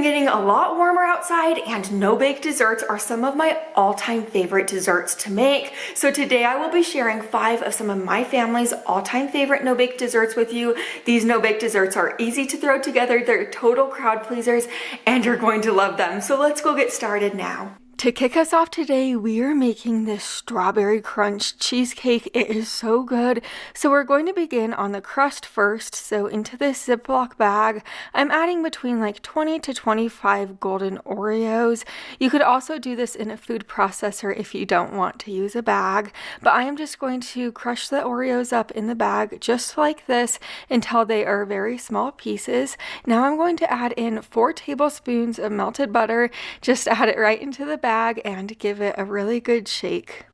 Getting a lot warmer outside, and no-bake desserts are some of my all-time favorite desserts to make. So today I will be sharing 5 of some of my family's all-time favorite no-bake desserts with you. These no-bake desserts are easy to throw together, they're total crowd pleasers, and you're going to love them. So let's go get started now. To kick us off today, we are making this strawberry crunch cheesecake. It is so good. So we're going to begin on the crust first. So into this Ziploc bag, I'm adding between like 20 to 25 golden Oreos. You could also do this in a food processor if you don't want to use a bag, but I am just going to crush the Oreos up in the bag just like this until they are very small pieces. Now I'm going to add in 4 tablespoons of melted butter. Just add it right into the bag and give it a really good shake.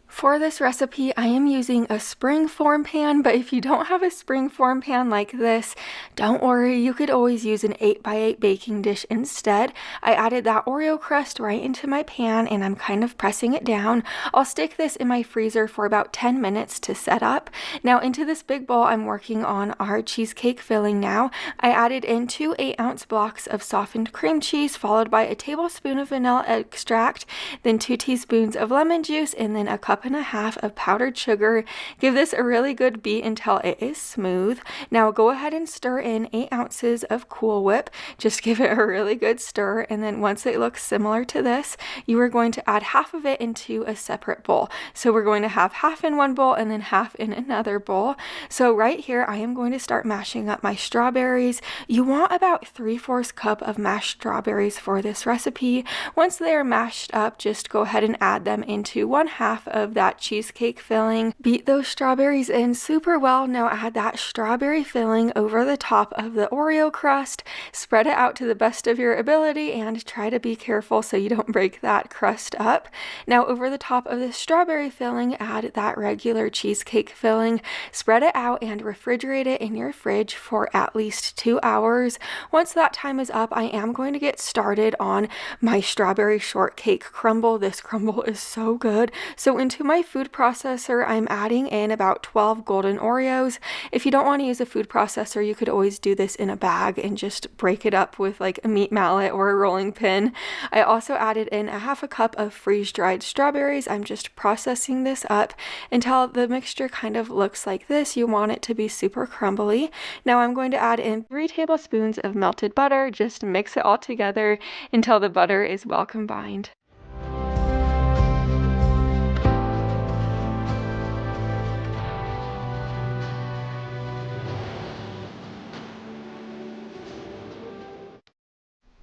For this recipe, I am using a springform pan, but if you don't have a springform pan like this, don't worry, you could always use an 8x8 baking dish instead. I added that Oreo crust right into my pan and I'm kind of pressing it down. I'll stick this in my freezer for about 10 minutes to set up. Now into this big bowl, I'm working on our cheesecake filling now. I added in 2 8-ounce blocks of softened cream cheese, followed by a tablespoon of vanilla extract, then 2 teaspoons of lemon juice, and then a cup and a half of powdered sugar. Give this a really good beat until it is smooth. Now go ahead and stir in 8 ounces of Cool Whip. Just give it a really good stir, and then once it looks similar to this, you are going to add half of it into a separate bowl. So we're going to have half in one bowl and then half in another bowl. So right here, I am going to start mashing up my strawberries. You want about 3/4 cup of mashed strawberries for this recipe. Once they are mashed up, just go ahead and add them into 1/2 of that cheesecake filling. Beat those strawberries in super well. Now add that strawberry filling over the top of the Oreo crust. Spread it out to the best of your ability and try to be careful so you don't break that crust up. Now over the top of the strawberry filling, add that regular cheesecake filling. Spread it out and refrigerate it in your fridge for at least 2 hours. Once that time is up, I am going to get started on my strawberry shortcake crumble. This crumble is so good. So into my food processor, I'm adding in about 12 golden Oreos. If you don't want to use a food processor, you could always do this in a bag and just break it up with like a meat mallet or a rolling pin. I also added in a 1/2 cup of freeze-dried strawberries. I'm just processing this up until the mixture kind of looks like this. You want it to be super crumbly. Now I'm going to add in 3 tablespoons of melted butter. Just mix it all together until the butter is well combined.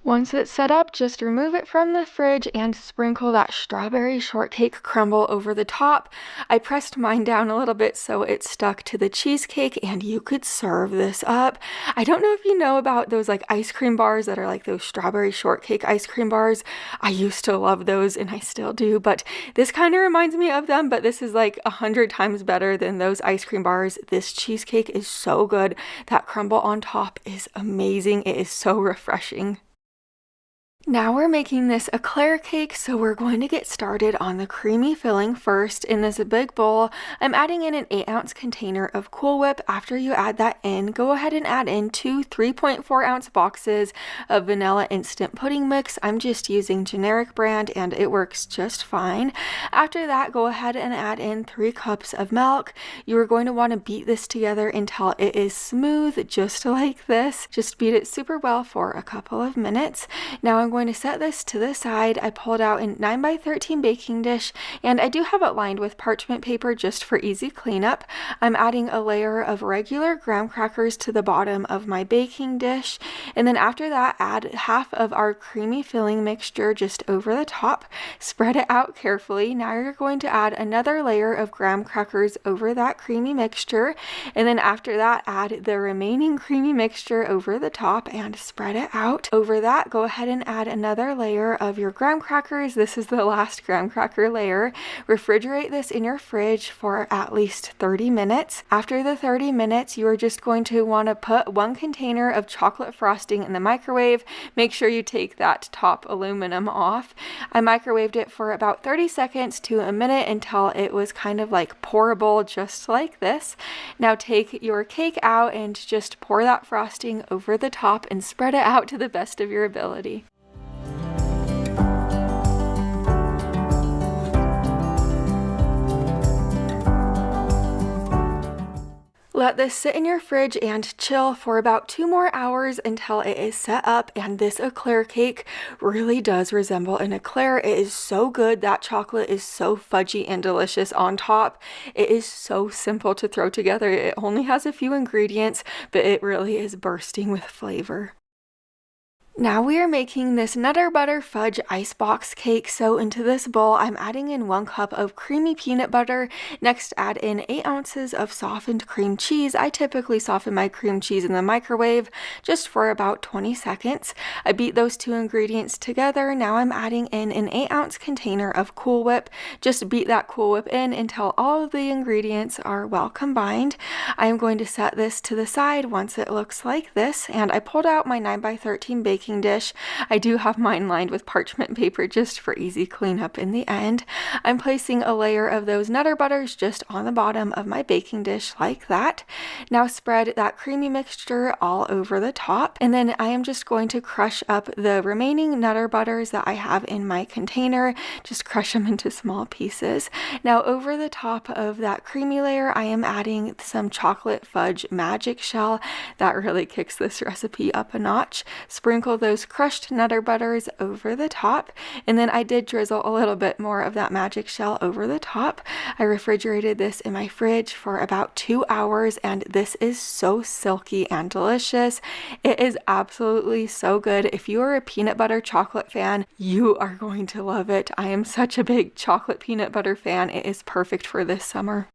Once it's set up, just remove it from the fridge and sprinkle that strawberry shortcake crumble over the top. I pressed mine down a little bit so it stuck to the cheesecake, and you could serve this up. I don't know if you know about those like ice cream bars that are like those strawberry shortcake ice cream bars. I used to love those and I still do, but this kind of reminds me of them, but this is like 100 times better than those ice cream bars. This cheesecake is so good. That crumble on top is amazing. It is so refreshing. Now we're making this eclair cake, so we're going to get started on the creamy filling first. In this big bowl, I'm adding in an 8-ounce container of Cool Whip. After you add that in, go ahead and add in 2 3.4-ounce boxes of vanilla instant pudding mix. I'm just using generic brand and it works just fine. After that, go ahead and add in 3 cups of milk. You are going to want to beat this together until it is smooth, just like this. Just beat it super well for a couple of minutes. Now I'm going to set this to the side. I pulled out a 9x13 baking dish, and I do have it lined with parchment paper just for easy cleanup. I'm adding a layer of regular graham crackers to the bottom of my baking dish, and then after that, add half of our creamy filling mixture just over the top. Spread it out carefully. Now you're going to add another layer of graham crackers over that creamy mixture, and then after that, add the remaining creamy mixture over the top and spread it out. Over that, go ahead and add add another layer of your graham crackers. This is the last graham cracker layer. Refrigerate this in your fridge for at least 30 minutes. After the 30 minutes, you are just going to want to put 1 container of chocolate frosting in the microwave. Make sure you take that top aluminum off. I microwaved it for about 30 seconds to a minute until it was kind of like pourable, just like this. Now take your cake out and just pour that frosting over the top and spread it out to the best of your ability. Let this sit in your fridge and chill for about 2 more hours until it is set up, and this eclair cake really does resemble an eclair. It is so good. That chocolate is so fudgy and delicious on top. It is so simple to throw together. It only has a few ingredients, but it really is bursting with flavor. Now we are making this Nutter Butter Fudge Icebox Cake. So into this bowl, I'm adding in 1 cup of creamy peanut butter. Next, add in 8 ounces of softened cream cheese. I typically soften my cream cheese in the microwave just for about 20 seconds. I beat those 2 ingredients together. Now I'm adding in an 8-ounce container of Cool Whip. Just beat that Cool Whip in until all of the ingredients are well combined. I am going to set this to the side once it looks like this, and I pulled out my 9x13 baking dish. I do have mine lined with parchment paper just for easy cleanup in the end. I'm placing a layer of those Nutter Butters just on the bottom of my baking dish like that. Now spread that creamy mixture all over the top, and then I am just going to crush up the remaining Nutter Butters that I have in my container. Just crush them into small pieces. Now over the top of that creamy layer, I am adding some chocolate fudge magic shell. That really kicks this recipe up a notch. Sprinkle those crushed Nutter Butters over the top, and then I did drizzle a little bit more of that magic shell over the top. I refrigerated this in my fridge for about 2 hours, and this is so silky and delicious. It is absolutely so good. If you are a peanut butter chocolate fan, you are going to love it. I am such a big chocolate peanut butter fan. It is perfect for this summer.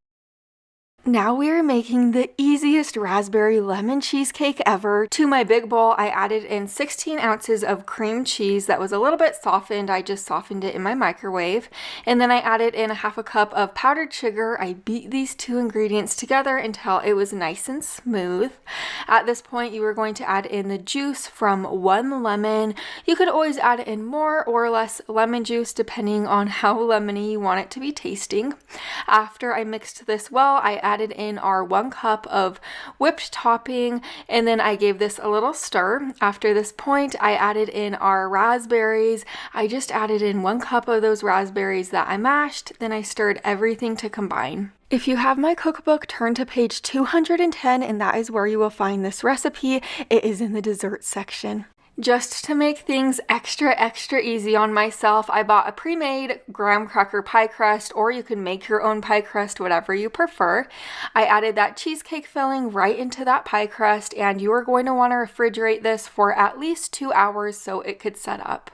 Now we are making the easiest raspberry lemon cheesecake ever. To my big bowl, I added in 16 ounces of cream cheese that was a little bit softened. I just softened it in my microwave. And then I added in 1/2 cup of powdered sugar. I beat these 2 ingredients together until it was nice and smooth. At this point, you are going to add in the juice from 1 lemon. You could always add in more or less lemon juice depending on how lemony you want it to be tasting. After I mixed this well, I added in our 1 cup of whipped topping, and then I gave this a little stir. After this point, I added in our raspberries. I just added in 1 cup of those raspberries that I mashed, then I stirred everything to combine. If you have my cookbook, turn to page 210, and that is where you will find this recipe. It is in the dessert section. Just to make things extra easy on myself, I bought a pre-made graham cracker pie crust, or you can make your own pie crust, whatever you prefer. I added that cheesecake filling right into that pie crust, and you are going to want to refrigerate this for at least 2 hours so it could set up.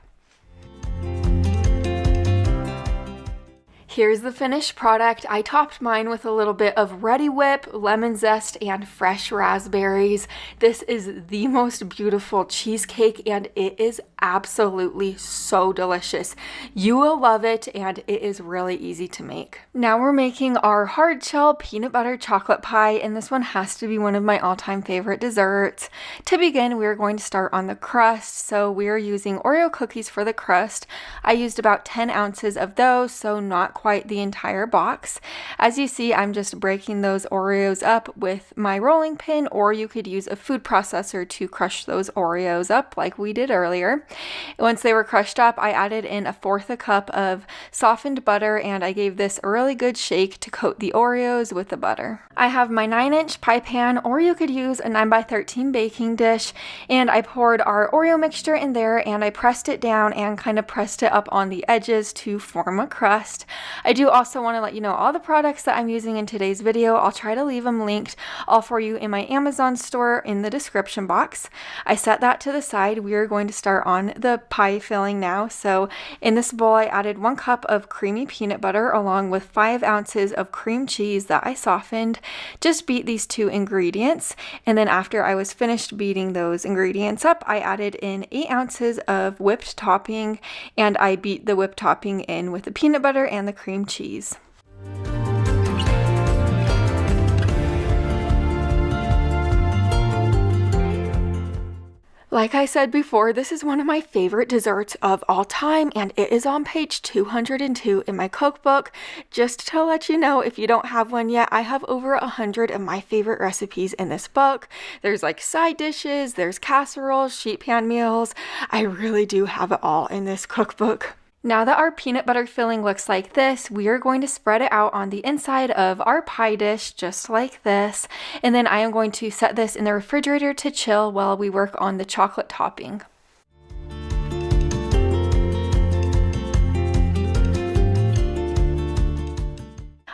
Here's the finished product. I topped mine with a little bit of Ready Whip, lemon zest, and fresh raspberries. This is the most beautiful cheesecake, and it is absolutely so delicious. You will love it, and it is really easy to make. Now we're making our hard shell peanut butter chocolate pie, and this one has to be one of my all-time favorite desserts. To begin, we are going to start on the crust. So we are using Oreo cookies for the crust. I used about 10 ounces of those, so not quite the entire box. As you see, I'm just breaking those Oreos up with my rolling pin, or you could use a food processor to crush those Oreos up like we did earlier. Once they were crushed up, I added in 1/4 cup of softened butter, and I gave this a really good shake to coat the Oreos with the butter. I have my 9-inch pie pan, or you could use a 9x13 baking dish, and I poured our Oreo mixture in there, and I pressed it down and kind of pressed it up on the edges to form a crust. I do also want to let you know all the products that I'm using in today's video. I'll try to leave them linked all for you in my Amazon store in the description box. I set that to the side. We are going to start on the pie filling now. So in this bowl, I added 1 cup of creamy peanut butter along with 5 ounces of cream cheese that I softened. Just beat these 2 ingredients, and then after I was finished beating those ingredients up, I added in 8 ounces of whipped topping, and I beat the whipped topping in with the peanut butter and the cream cheese. Like I said before, this is one of my favorite desserts of all time, and it is on page 202 in my cookbook. Just to let you know, if you don't have one yet, I have over 100 of my favorite recipes in this book. There's like side dishes, there's casseroles, sheet pan meals. I really do have it all in this cookbook. Now that our peanut butter filling looks like this, we are going to spread it out on the inside of our pie dish, just like this. And then I am going to set this in the refrigerator to chill while we work on the chocolate topping.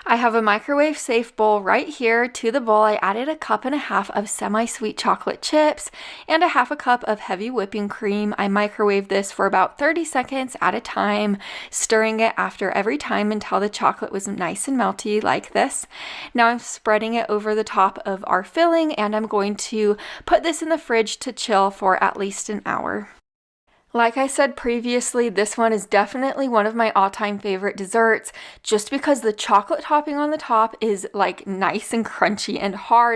I have a microwave safe bowl right here. To the bowl, I added 1.5 cups of semi-sweet chocolate chips and 1/2 cup of heavy whipping cream. I microwaved this for about 30 seconds at a time, stirring it after every time until the chocolate was nice and melty like this. Now I'm spreading it over the top of our filling, and I'm going to put this in the fridge to chill for at least an hour. Like I said previously, this one is definitely one of my all-time favorite desserts just because the chocolate topping on the top is like nice and crunchy and hard.